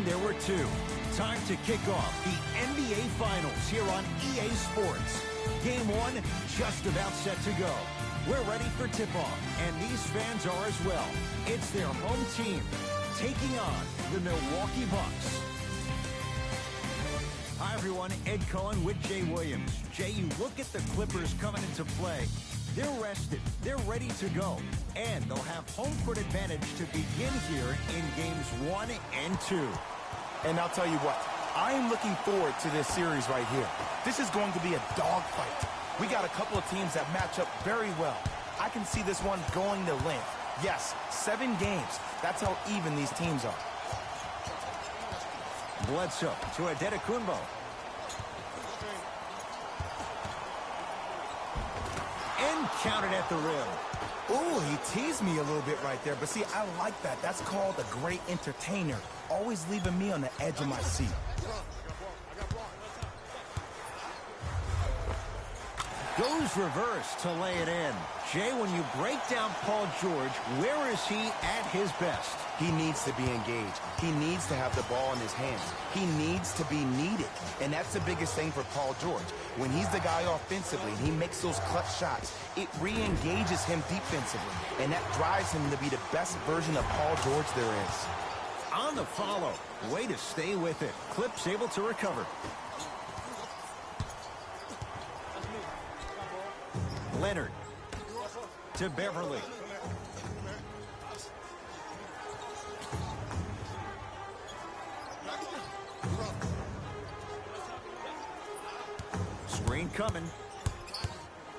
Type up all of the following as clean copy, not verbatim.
there were two. Time to kick off the NBA Finals here on EA Sports. Game one just about set to go. We're ready for tip-off, and these fans are as well. It's their home team taking on the Milwaukee Bucks. Hi, everyone. Ed Cohen with Jay Williams. Jay, you look at the Clippers coming into play. They're rested. They're ready to go. And they'll have home court advantage to begin here in games 1 and 2. And I'll tell you what, I am looking forward to this series right here. This is going to be a dogfight. We got a couple of teams that match up very well. I can see this one going to length. Yes, 7 games. That's how even these teams are. Bledsoe to Adetokunbo. And counted at the rim. Ooh, he teased me a little bit right there. But see, I like that. That's called a great entertainer. Always leaving me on the edge of my seat. Goes reverse to lay it in. Jay, when you break down Paul George, where is he at his best? He needs to be engaged. He needs to have the ball in his hands. He needs to be needed. And that's the biggest thing for Paul George. When he's the guy offensively and he makes those clutch shots, it re-engages him defensively. And that drives him to be the best version of Paul George there is. On the follow. Way to stay with it. Clips able to recover. Leonard to Beverly. Screen coming.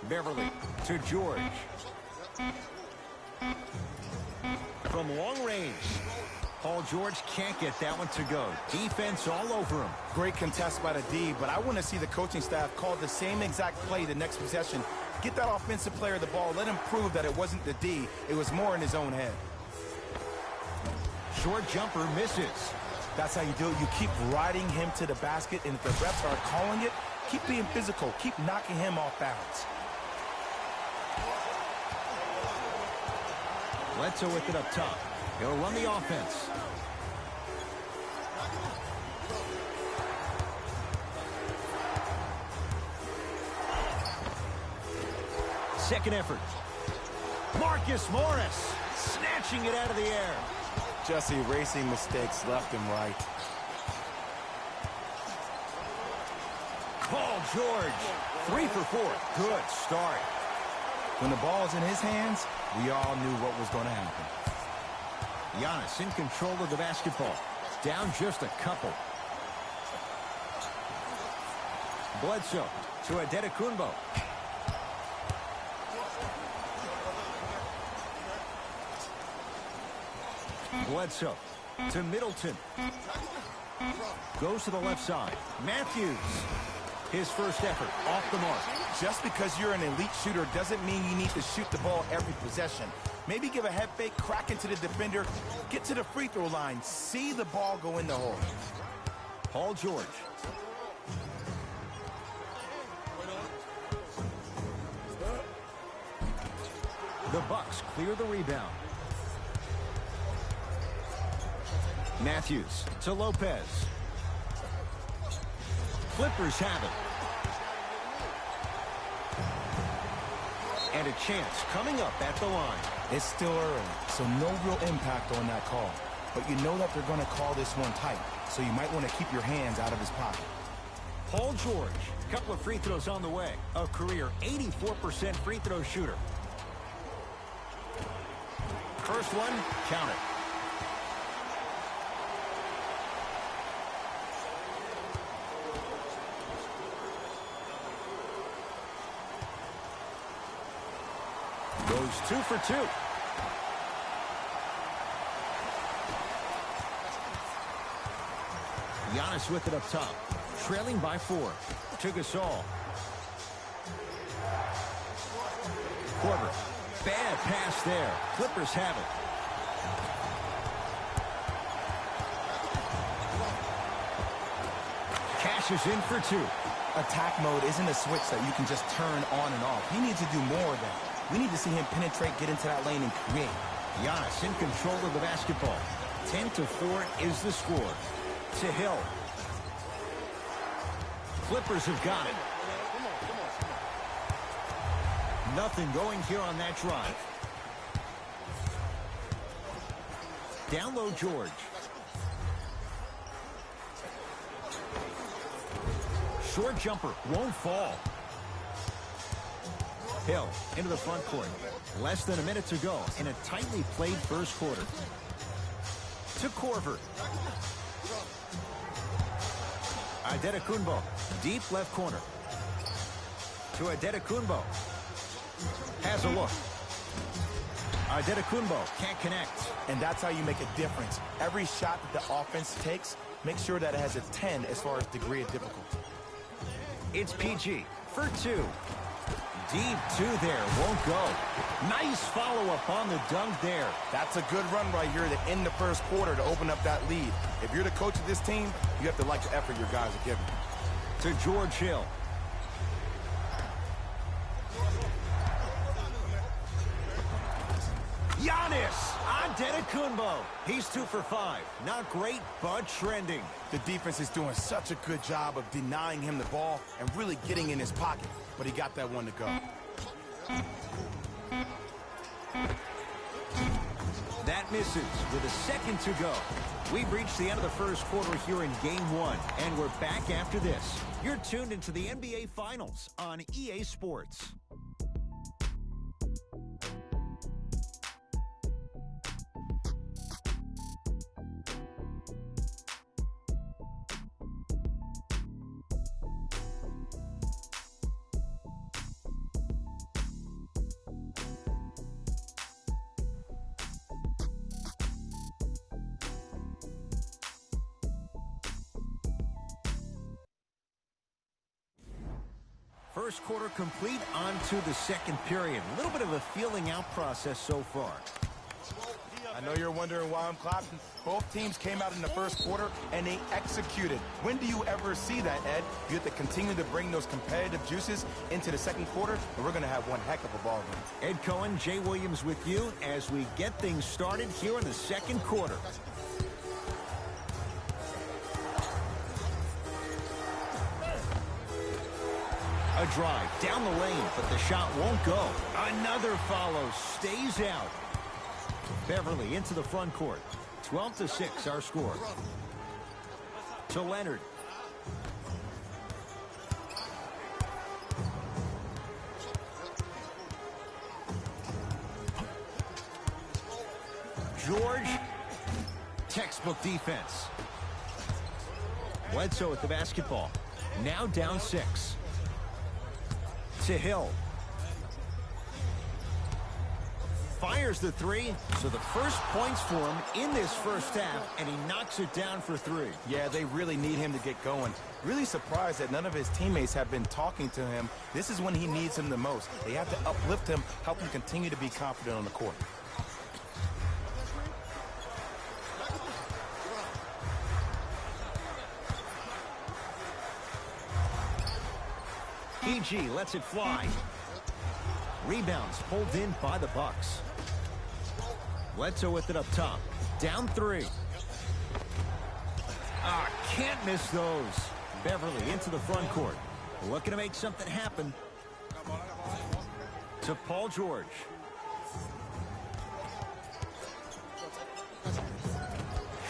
Beverly to George. From long range. Paul George can't get that one to go. Defense all over him. Great contest by the D, but I want to see the coaching staff call the same exact play the next possession. Get that offensive player the ball. Let him prove that it wasn't the D. It was more in his own head. Short jumper misses. That's how you do it. You keep riding him to the basket, and if the refs are calling it, keep being physical. Keep knocking him off balance. Bledsoe with it up top. He'll run the offense. Second effort. Marcus Morris snatching it out of the air. Just erasing mistakes left and right. Paul George, 3 for 4. Good start. When the ball's in his hands, we all knew what was going to happen. Giannis in control of the basketball. Down just a couple. Bledsoe to Adetokunbo. Bledsoe to Middleton. Goes to the left side. Matthews. His first effort off the mark. Just because you're an elite shooter doesn't mean you need to shoot the ball every possession. Maybe give a head fake, crack into the defender, get to the free throw line, see the ball go in the hole. Paul George. The Bucks clear the rebound. Matthews to Lopez. Clippers have it. And a chance coming up at the line. It's still early, so no real impact on that call. But you know that they're going to call this one tight, so you might want to keep your hands out of his pocket. Paul George, a couple of free throws on the way. A career 84% free throw shooter. First one, count it. Goes 2 for 2. Giannis with it up top. Trailing by 4. To Gasol. Korver. Bad pass there. Clippers have it. Cashes in for 2. Attack mode isn't a switch that you can just turn on and off. He needs to do more of that. We need to see him penetrate, get into that lane, and create. Giannis in control of the basketball. 10-4 is the score. To Hill. Clippers have got it. Nothing going here on that drive. Down low, George. Short jumper won't fall. Hill into the front court. Less than a minute to go in a tightly played first quarter. To Korver. Adetokunbo, deep left corner. To Adetokunbo. Has a look. Adetokunbo can't connect. And that's how you make a difference. Every shot that the offense takes, make sure that it has a 10 as far as degree of difficulty. It's PG for two. Deep two there, won't go. Nice follow-up on the dunk there. That's a good run right here to end the first quarter to open up that lead. If you're the coach of this team, you have to like the effort your guys are giving. To George Hill. Giannis Antetokounmpo. He's 2 for 5. Not great, but trending. The defense is doing such a good job of denying him the ball and really getting in his pocket, but he got that one to go. That misses with a second to go. We've reached the end of the first quarter here in Game 1, and we're back after this. You're tuned into the NBA Finals on EA Sports. First quarter complete, on to the second period. A little bit of a feeling out process so far. I know you're wondering why I'm clapping. Both teams came out in the first quarter, and they executed. When do you ever see that, Ed? You have to continue to bring those competitive juices into the second quarter, and we're going to have one heck of a ball game. Ed Cohen, Jay Williams with you as we get things started here in the second quarter. A drive down the lane, but the shot won't go. Another follow, stays out. Beverly into the front court. 12-6 our score. To Leonard. George. Textbook defense. Bledsoe with the basketball. Now down 6. To Hill. Fires the three, so the first points for him in this first half, and he knocks it down for 3. Yeah, they really need him to get going. Really surprised that none of his teammates have been talking to him. This is when he needs him the most. They have to uplift him, help him continue to be confident on the court. PG lets it fly. Rebounds pulled in by the Bucks. Bledsoe with it up top. Down 3. Can't miss those. Beverly into the front court. Looking to make something happen. To Paul George.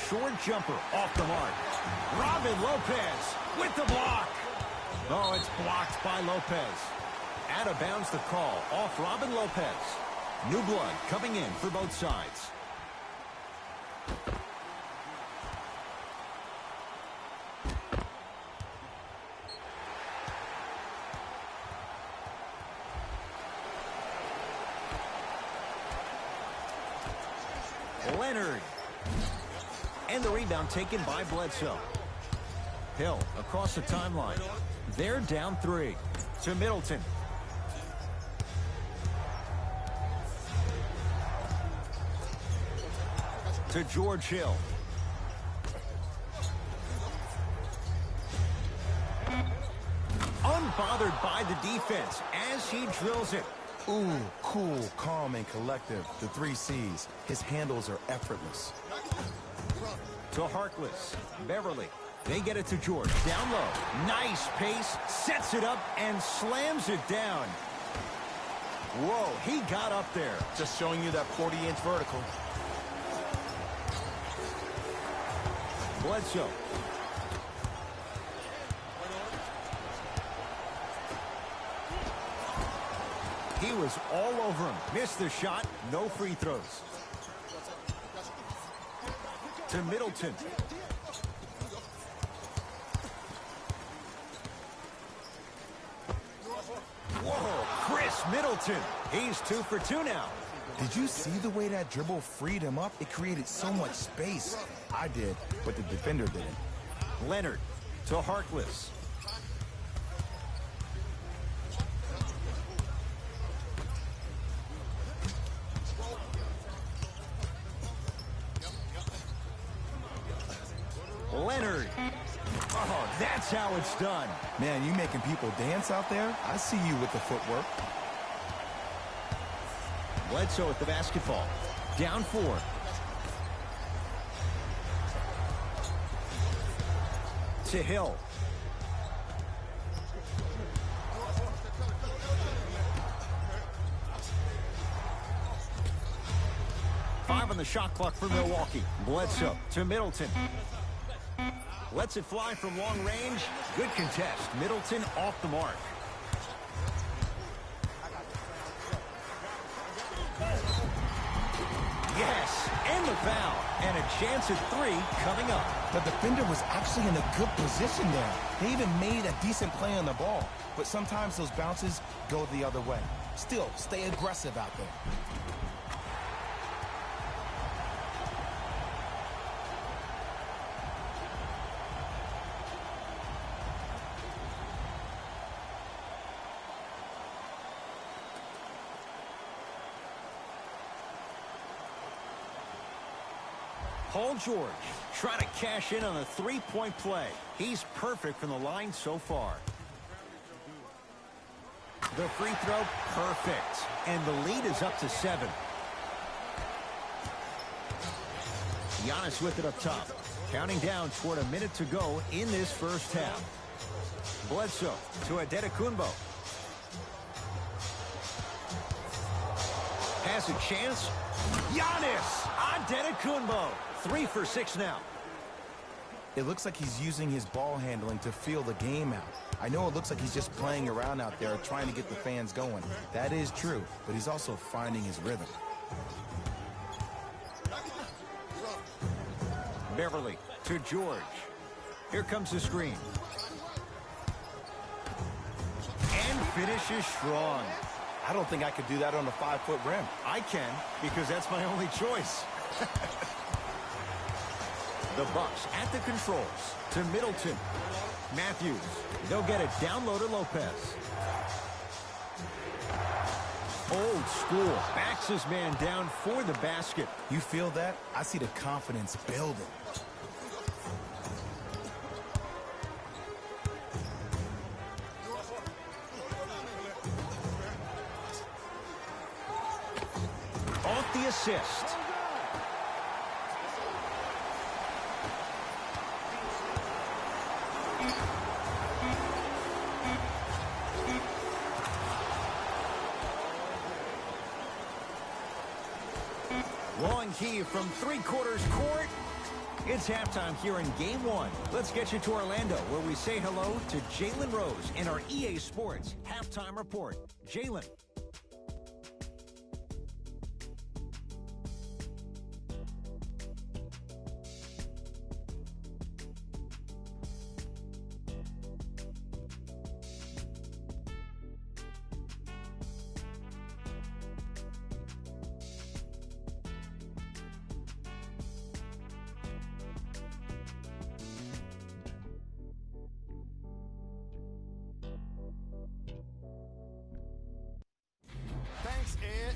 Short jumper off the mark. Robin Lopez with the block. Oh, it's blocked by Lopez. Out of bounds the call off Robin Lopez. New blood coming in for both sides. Leonard. And the rebound taken by Bledsoe. Hill across the timeline. They're down 3. To Middleton. To George Hill. Unbothered by the defense as he drills it. Ooh, cool, calm, and collective. The 3 C's. His handles are effortless. to Harkless. Beverly. They get it to George. Down low. Nice pace. Sets it up and slams it down. Whoa, he got up there. Just showing you that 40-inch vertical. Bledsoe. He was all over him. Missed the shot. No free throws. To Middleton. Whoa, Chris Middleton. He's 2 for 2 now. Did you see the way that dribble freed him up? It created so much space. I did, but the defender didn't. Leonard to Harkless. Leonard. Oh, that's how it's done. Man, you making people dance out there? I see you with the footwork. Bledsoe at the basketball. Down 4. To Hill. Five on the shot clock for Milwaukee. Bledsoe to Middleton. Lets it fly from long range. Good contest. Middleton off the mark. Yes, and the foul. And a chance at 3 coming up. The defender was actually in a good position there. They even made a decent play on the ball. But sometimes those bounces go the other way. Still, stay aggressive out there. Paul George trying to cash in on a 3-point play. He's perfect from the line so far. The free throw, perfect. And the lead is up to 7. Giannis with it up top. Counting down toward a minute to go in this first half. Bledsoe to Adetokunbo. Has a chance. Giannis Adetokunbo. 3 for 6 now. It looks like he's using his ball handling to feel the game out. I know it looks like he's just playing around out there trying to get the fans going. That is true, but he's also finding his rhythm. Beverly to George. Here comes the screen. And finishes strong. I don't think I could do that on a 5-foot rim. I can, because that's my only choice. The Bucks at the controls to Middleton. Matthews. They'll get it down low to Lopez. Old school. Backs his man down for the basket. You feel that? I see the confidence building. Off the assist. Long key from 3/4 court. It's halftime here in Game 1. Let's get you to Orlando, where we say hello to Jalen Rose in our EA Sports Halftime Report. Jalen. Thanks, Ed.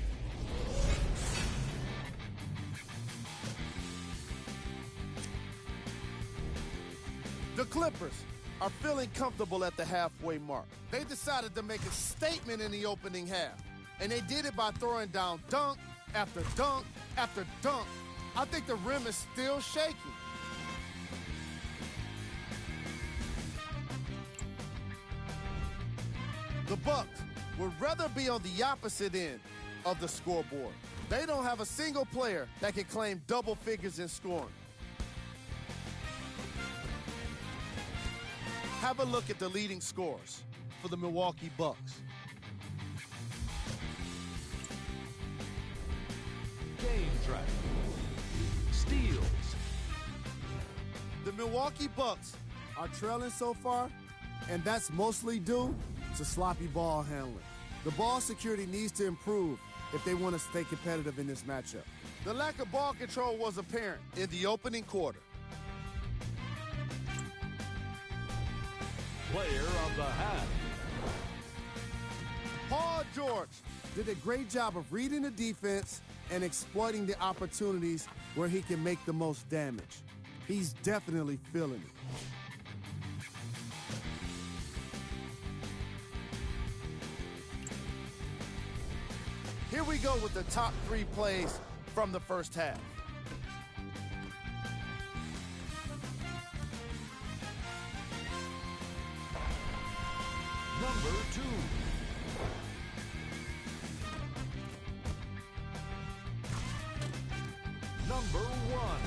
The Clippers are feeling comfortable at the halfway mark. They decided to make a statement in the opening half, and they did it by throwing down dunk after dunk after dunk. I think the rim is still shaking. The Bucks would rather be on the opposite end of the scoreboard. They don't have a single player that can claim double figures in scoring. Have a look at the leading scorers for the Milwaukee Bucks. Game track. Steals. The Milwaukee Bucks are trailing so far, and that's mostly due to sloppy ball handling. The ball security needs to improve if they want to stay competitive in this matchup. The lack of ball control was apparent in the opening quarter. Player of the half. Paul George did a great job of reading the defense and exploiting the opportunities where he can make the most damage. He's definitely feeling it. Here we go with the top 3 plays from the first half. Number 2. Number 1.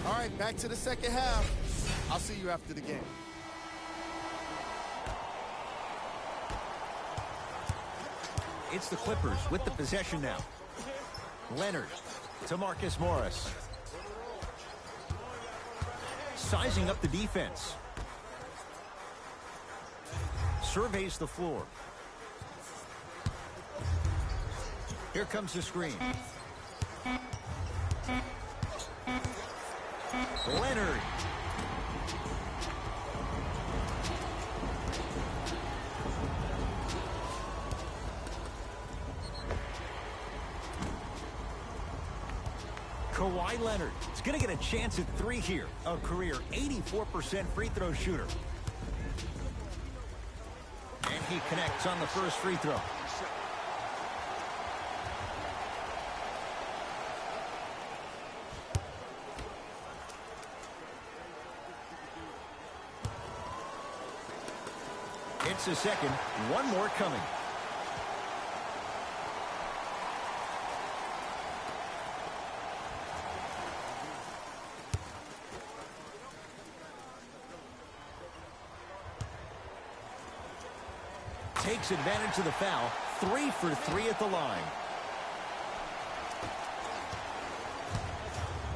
All right, back to the second half. I'll see you after the game. It's the Clippers with the possession now. Leonard to Marcus Morris. Sizing up the defense. Surveys the floor. Here comes the screen. Leonard. Kawhi Leonard is going to get a chance at 3 here. A career 84% free throw shooter. And he connects on the first free throw. It's a second. One more coming. Takes advantage of the foul. 3 for 3 at the line.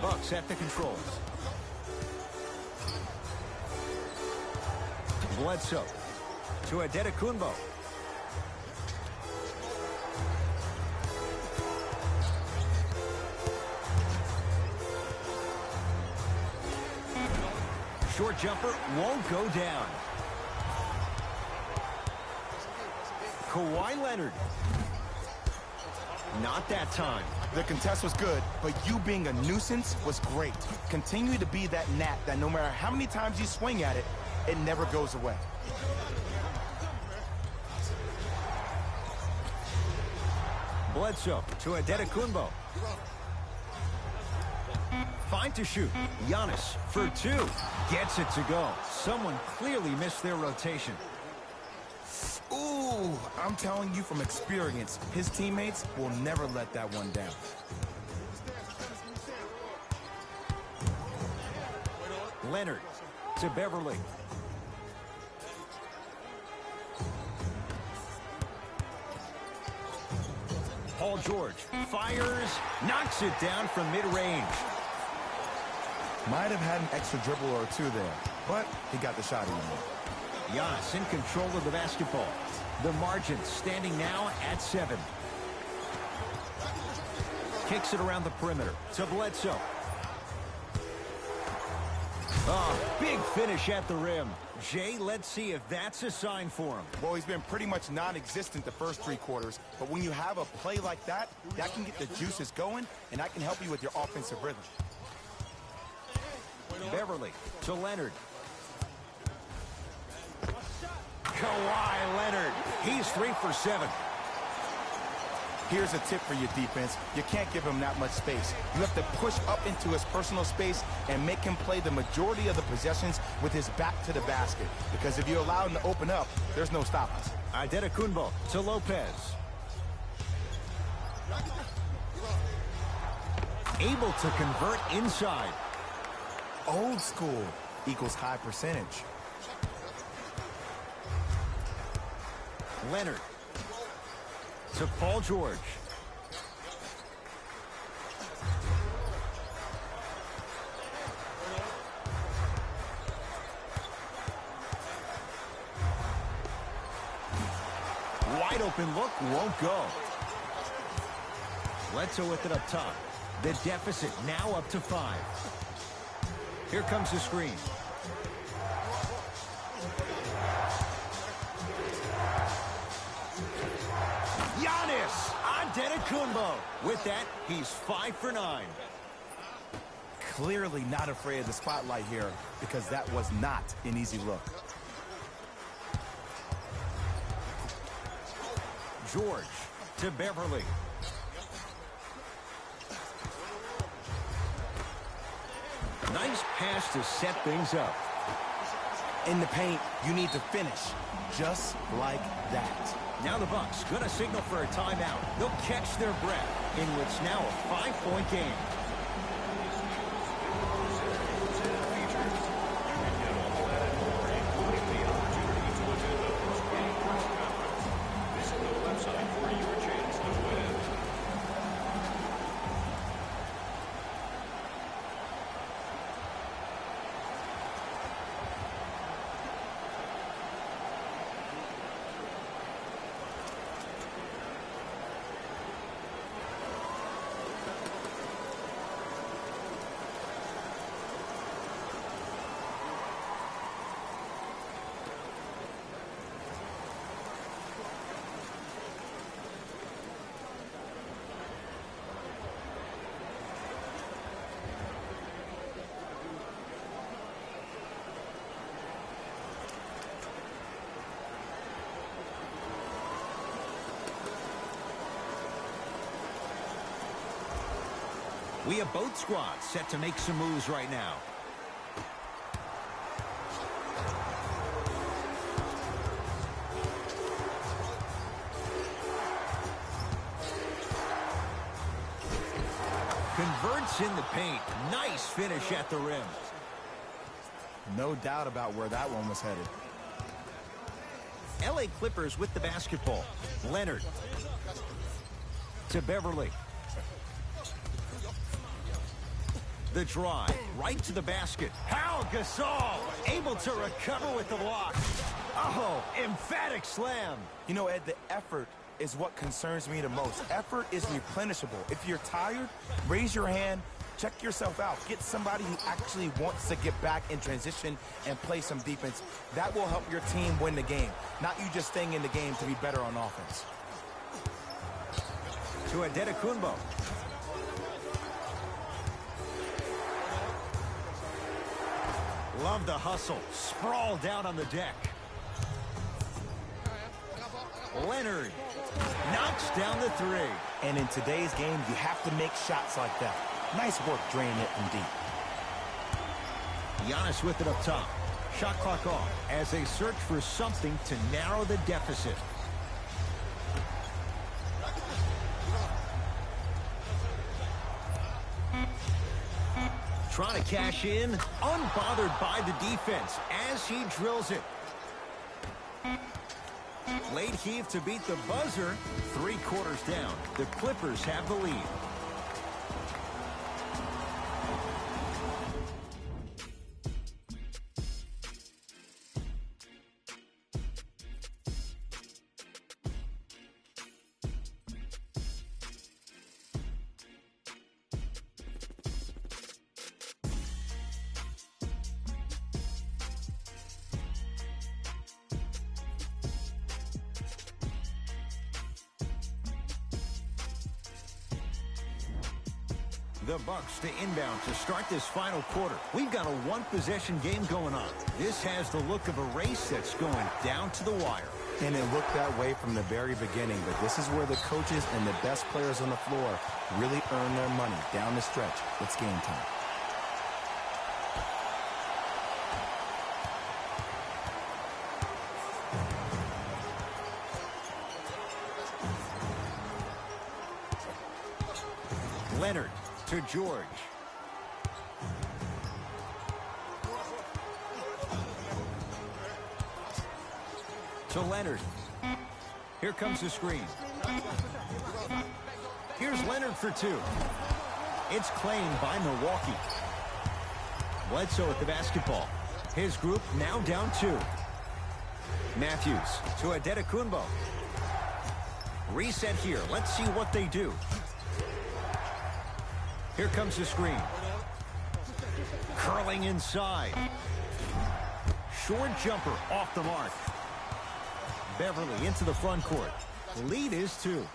Bucks at the controls. Bledsoe to Adetokunbo. Short jumper won't go down. Kawhi Leonard. Not that time. The contest was good, but you being a nuisance was great. Continue to be that gnat that no matter how many times you swing at it, it never goes away. Bledsoe to Adetokunbo. Fine to shoot. Giannis for 2. Gets it to go. Someone clearly missed their rotation. Ooh, I'm telling you from experience, his teammates will never let that one down. Leonard to Beverly. Paul George fires, knocks it down from mid-range. Might have had an extra dribble or 2 there, but he got the shot in. Giannis in control of the basketball. The margin standing now at 7. Kicks it around the perimeter to Bledsoe. Oh, big finish at the rim. Jay, let's see if that's a sign for him. Well, he's been pretty much non-existent the first 3 quarters, but when you have a play like that, that can get the juices going, and that can help you with your offensive rhythm. Beverly to Leonard. Kawhi Leonard. He's 3 for 7. Here's a tip for your defense. You can't give him that much space. You have to push up into his personal space and make him play the majority of the possessions with his back to the basket. Because if you allow him to open up, there's no stopping. Antetokounmpo to Lopez. Able to convert inside. Old school equals high percentage. Leonard to Paul George. Wide open look, won't go. Bledsoe with it up top. The deficit now up to 5. Here comes the screen. Giannis Antetokounmpo. With that, he's 5 for 9. Clearly not afraid of the spotlight here because that was not an easy look. George to Beverly. Nice pass to set things up. In the paint, you need to finish just like that. Now the Bucks gonna signal for a timeout. They'll catch their breath in what's now a 5-point game. We have both squads set to make some moves right now. Converts in the paint. Nice finish at the rim. No doubt about where that one was headed. LA Clippers with the basketball. Leonard to Beverly. The drive, right to the basket. Pau Gasol, able to recover with the block. Oh, emphatic slam. You know, Ed, the effort is what concerns me the most. Effort is replenishable. If you're tired, raise your hand, check yourself out. Get somebody who actually wants to get back in transition and play some defense. That will help your team win the game, not you just staying in the game to be better on offense. To Antetokounmpo. Love the hustle. Sprawl down on the deck. Leonard knocks down the 3. And in today's game, you have to make shots like that. Nice work draining it from deep. Giannis with it up top. Shot clock off as they search for something to narrow the deficit. Trying to cash in, unbothered by the defense as he drills it. Late heave to beat the buzzer. 3 quarters down. The Clippers have the lead. The Bucks to inbound to start this final quarter. We've got a one-possession game going on. This has the look of a race that's going down to the wire. And it looked that way from the very beginning, but this is where the coaches and the best players on the floor really earn their money down the stretch. It's game time. Leonard to George. To Leonard. Here comes the screen. Here's Leonard for two. It's claimed by Milwaukee. Bledsoe with the basketball. His group now down two. Matthews to Adetokunbo. Reset here. Let's see what they do. Here comes the screen. Curling inside. Short jumper off the mark. Beverly into the front court. Lead is two.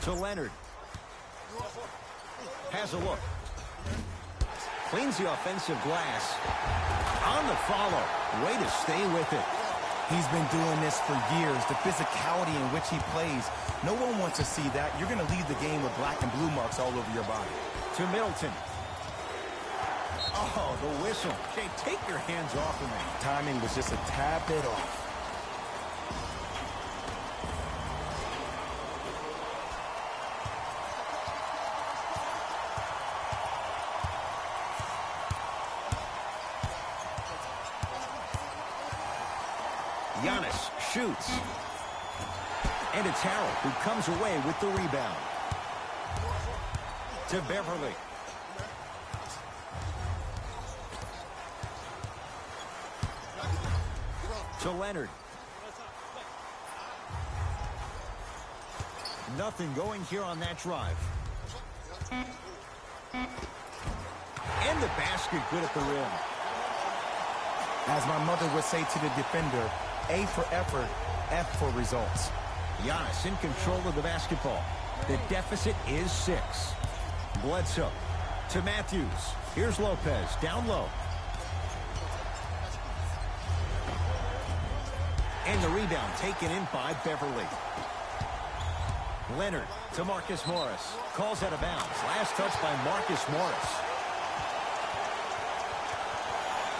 To Leonard. Has a look. Cleans the offensive glass. On the follow. Way to stay with it. He's been doing this for years. The physicality in which he plays, no one wants to see that. You're going to lead the game with black and blue marks all over your body. To Middleton. Oh, the whistle. Jay, take your hands off of me. Timing was just a tad bit off. Giannis shoots. And it's Harold who comes away with the rebound. To Beverly. To Leonard. Nothing going here on that drive. And the basket good at the rim. As my mother would say to the defender, A for effort, F for results. Giannis in control of the basketball. The deficit is 6. Bledsoe to Matthews. Here's Lopez down low. And the rebound taken in by Beverly. Leonard to Marcus Morris. Calls out of bounds. Last touch by Marcus Morris.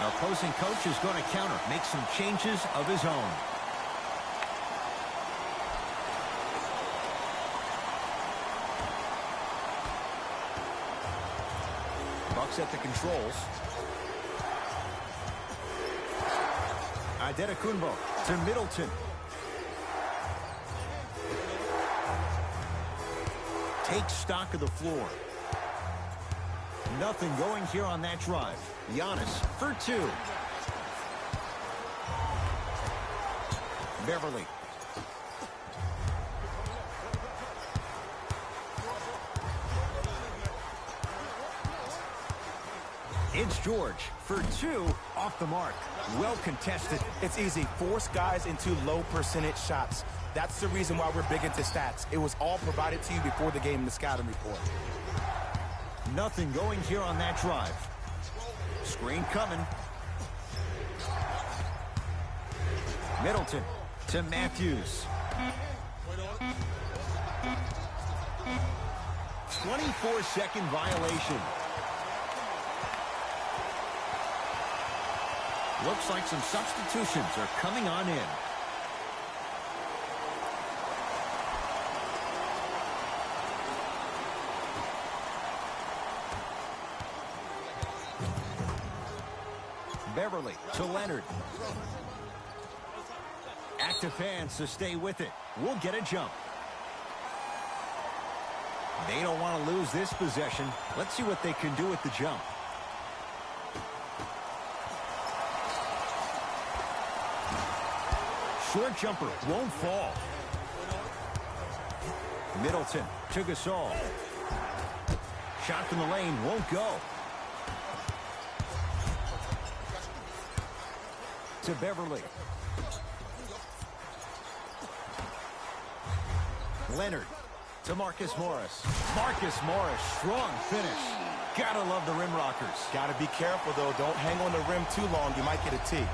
Our opposing coach is going to counter. Make some changes of his own. Bucks at the controls. Adetokunbo to Middleton. Takes stock of the floor. Nothing going here on that drive. Giannis for 2. Beverly. It's George for 2 off the mark. Well contested. It's easy. Force guys into low percentage shots. That's the reason why we're big into stats. It was all provided to you before the game in the scouting report. Nothing going here on that drive. Screen coming. Middleton to Matthews. 24-second violation. Looks like some substitutions are coming on in. Beverly to Leonard. Active fans to stay with it. We'll get a jump. They don't want to lose this possession. Let's see what they can do with the jump. Short jumper won't fall. Middleton to Gasol. Shot from the lane won't go. To Beverly. Leonard to Marcus Morris. Marcus Morris, strong finish. Gotta love the rim rockers. Gotta be careful, though. Don't hang on the rim too long. You might get a tee.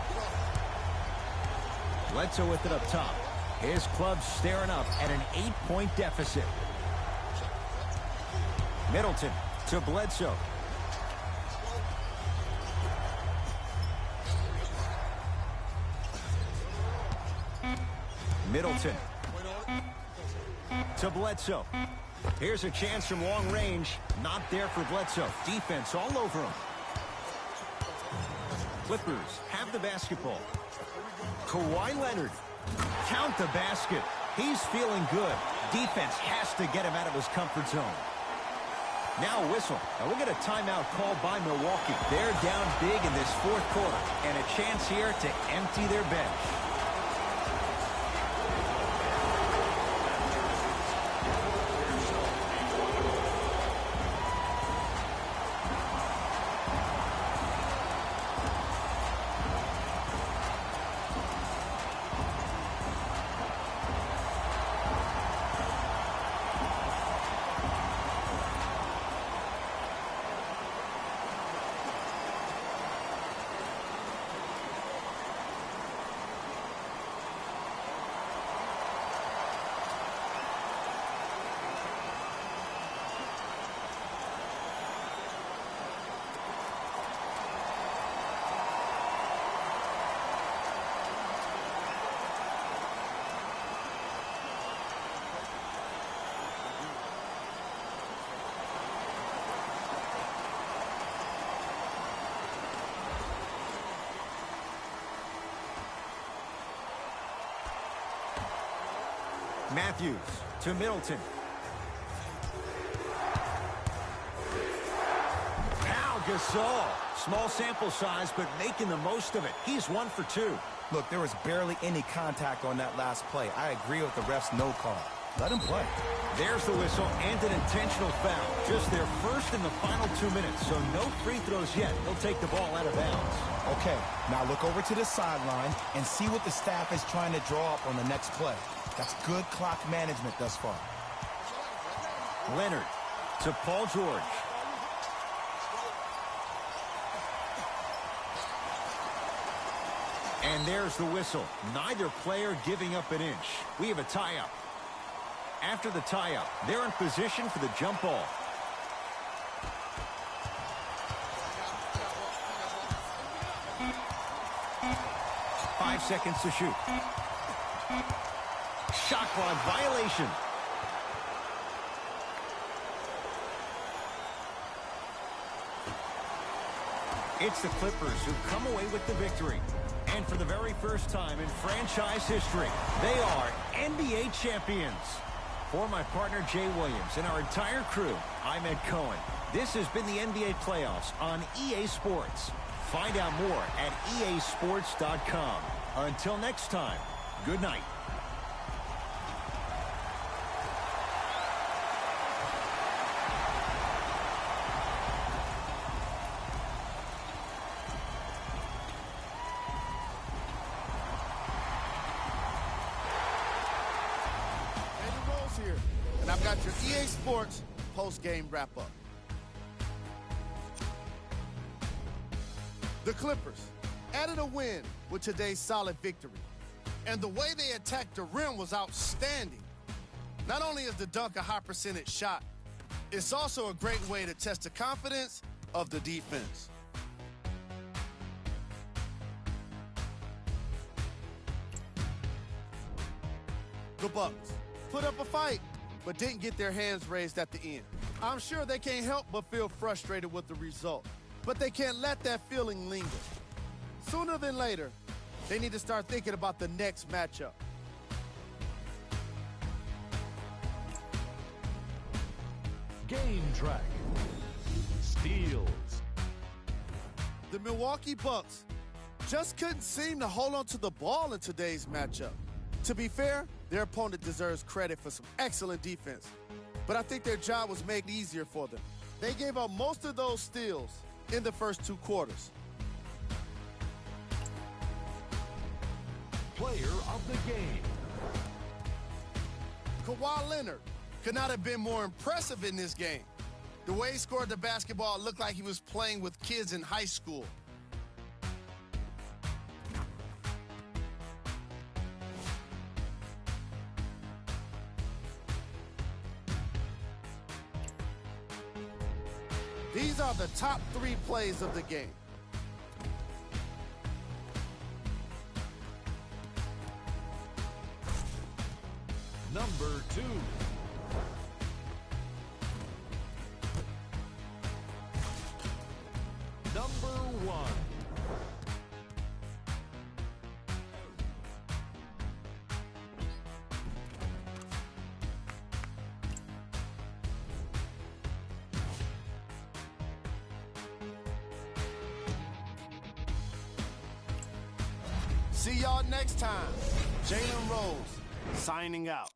Bledsoe with it up top. His club staring up at an 8-point deficit. Middleton to Bledsoe. Middleton to Bledsoe. Here's a chance from long range. Not there for Bledsoe. Defense all over him. Clippers have the basketball. Kawhi Leonard. Count the basket. He's feeling good. Defense has to get him out of his comfort zone. Now a whistle. And we'll get a timeout called by Milwaukee. They're down big in this fourth quarter. And a chance here to empty their bench. Matthews to Middleton. Pau Gasol. Small sample size, but making the most of it. He's 1 for 2. Look, there was barely any contact on that last play. I agree with the ref's no call. Let him play. There's the whistle and an intentional foul. Just their first in the final 2 minutes, so no free throws yet. He'll take the ball out of bounds. Okay, now look over to the sideline and see what the staff is trying to draw up on the next play. That's good clock management thus far. Leonard to Paul George. And there's the whistle. Neither player giving up an inch. We have a tie-up. After the tie-up, they're in position for the jump ball. Five seconds to shoot. Shot clock violation. It's the Clippers who come away with the victory. And for the very first time in franchise history, they are NBA champions. For my partner Jay Williams and our entire crew, I'm Ed Cohen. This has been the NBA playoffs on EA Sports. Find out more at easports.com. Until next time, good night. Here, and I've got your EA Sports post-game wrap-up. The Clippers added a win with today's solid victory, and the way they attacked the rim was outstanding. Not only is the dunk a high-percentage shot, it's also a great way to test the confidence of the defense. The Bucks put up a fight, but didn't get their hands raised at the end. I'm sure they can't help but feel frustrated with the result, but they can't let that feeling linger. Sooner than later, they need to start thinking about the next matchup. Game track. Steals. The Milwaukee Bucks just couldn't seem to hold on to the ball in today's matchup. To be fair, their opponent deserves credit for some excellent defense, but I think their job was made easier for them. They gave up most of those steals in the first 2 quarters. Player of the game. Kawhi Leonard could not have been more impressive in this game. The way he scored the basketball, it looked like he was playing with kids in high school. These are the top 3 plays of the game. Number 2. Number 1. See y'all next time. Jalen Rose signing out.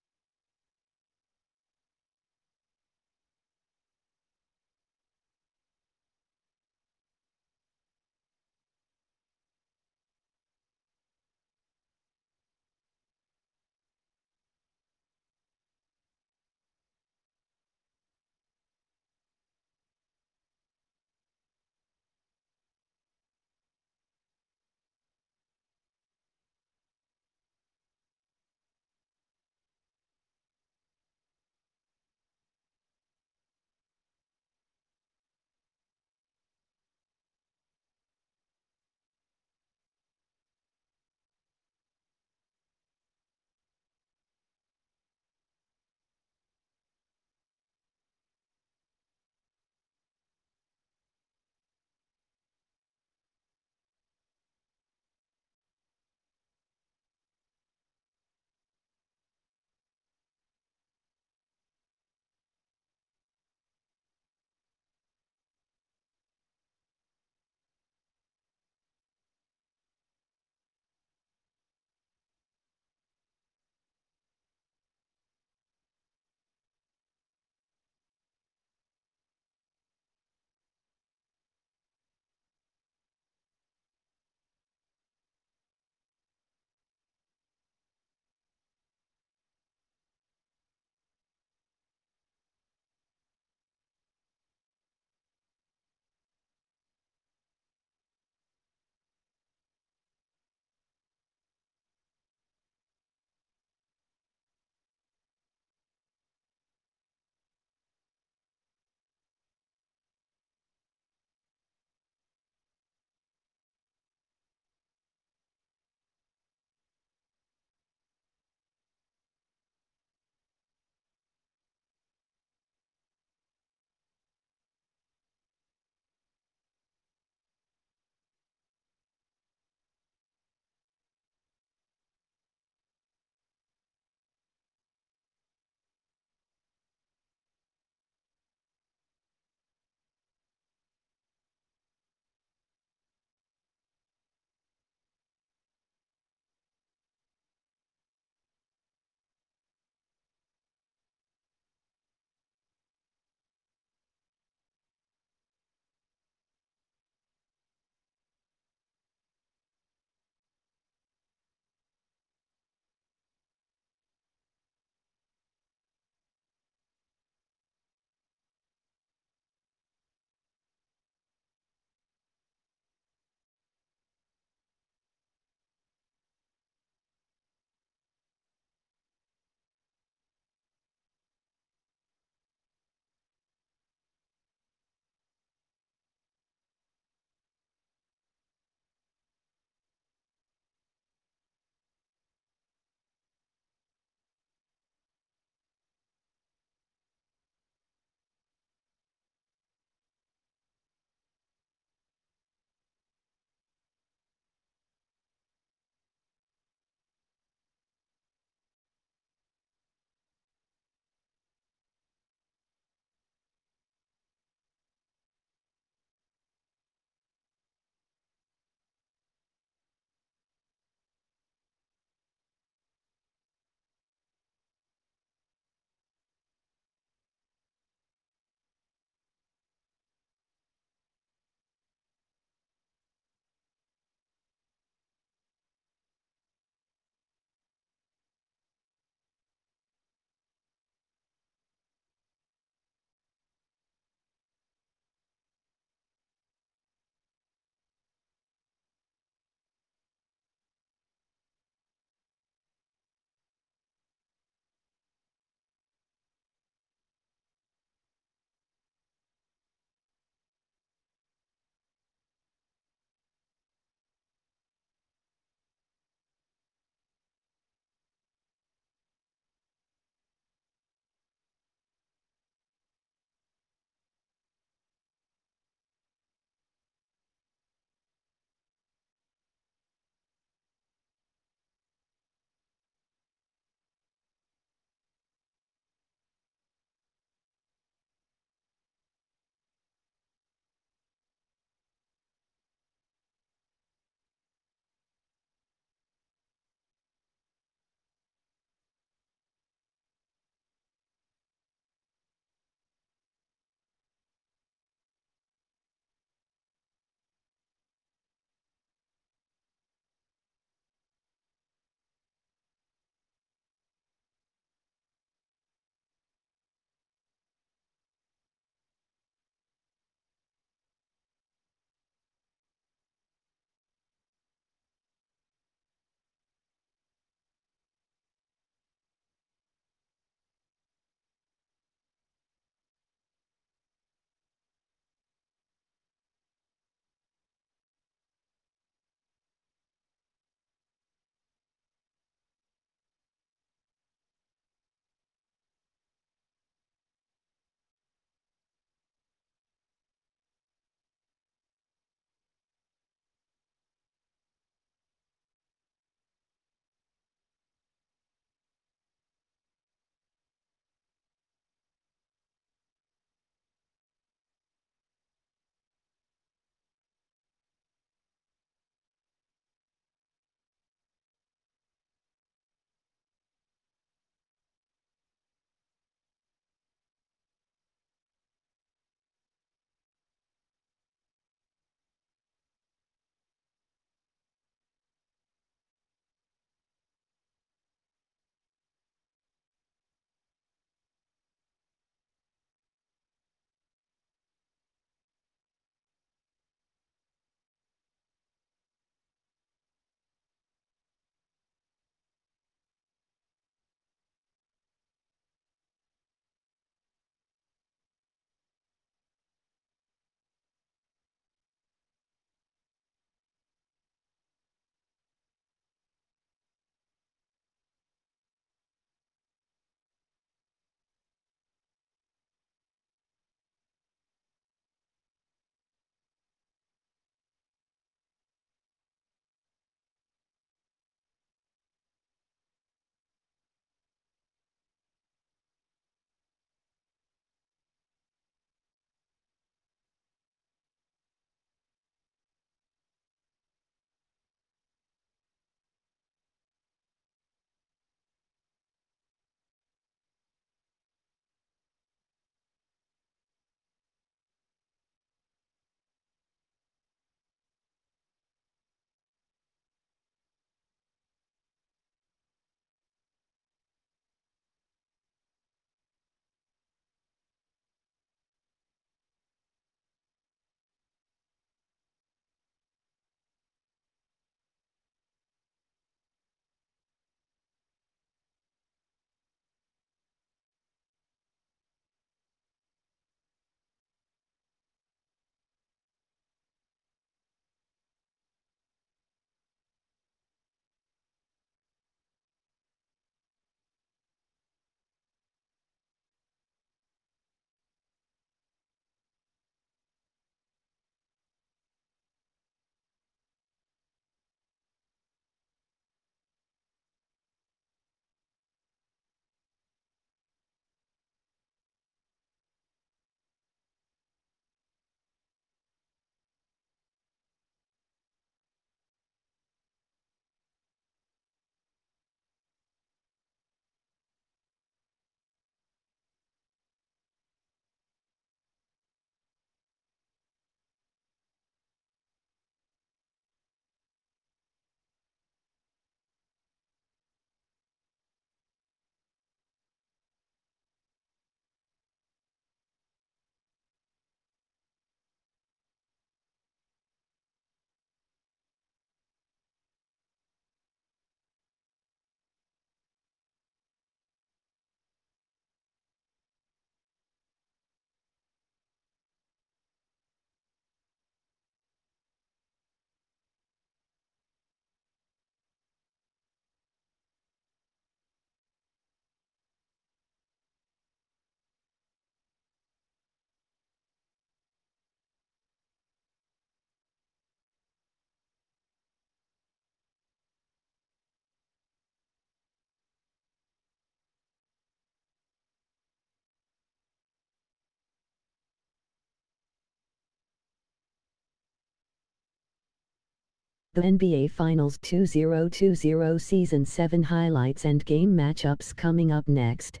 The NBA Finals 2020 Season 7 highlights and game matchups coming up next.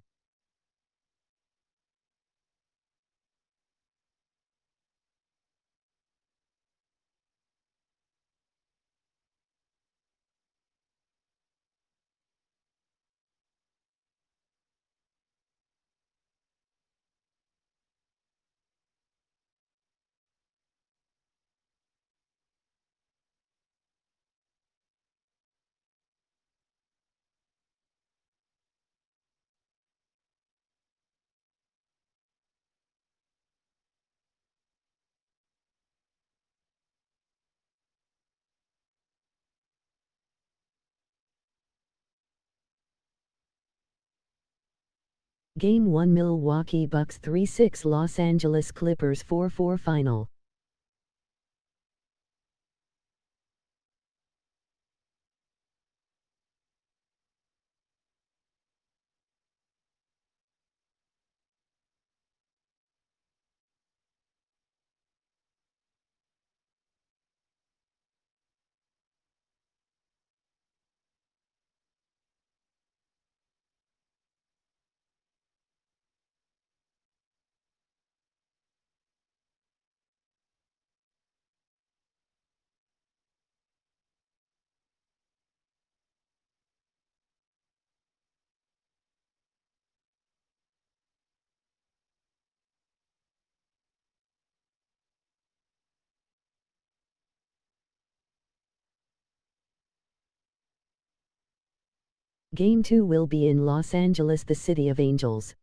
Game 1 Milwaukee Bucks 3-6 Los Angeles Clippers 4-4 Final. Game 2 will be in Los Angeles, the City of Angels.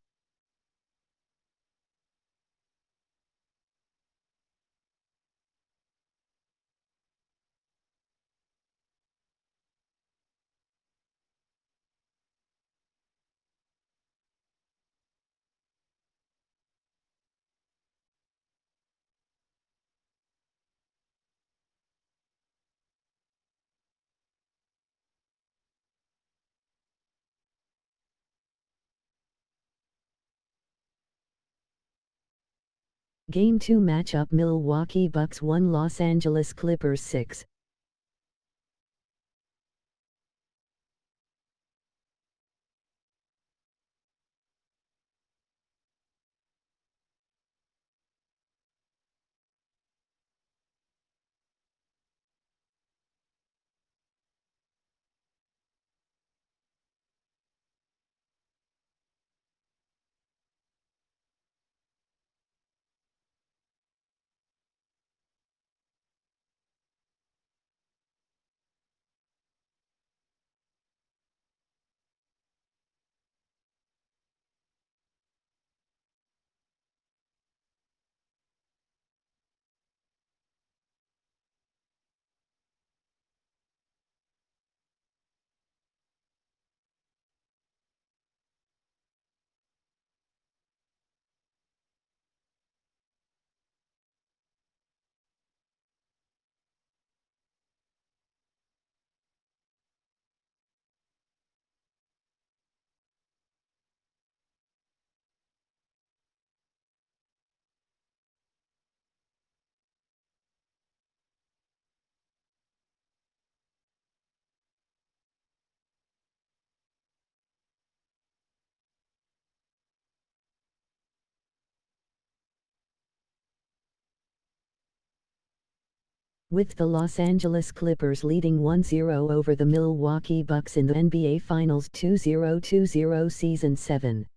Game 2 matchup Milwaukee Bucks 1 Los Angeles Clippers 6. With the Los Angeles Clippers leading 1-0 over the Milwaukee Bucks in the NBA Finals 2020 Season 7.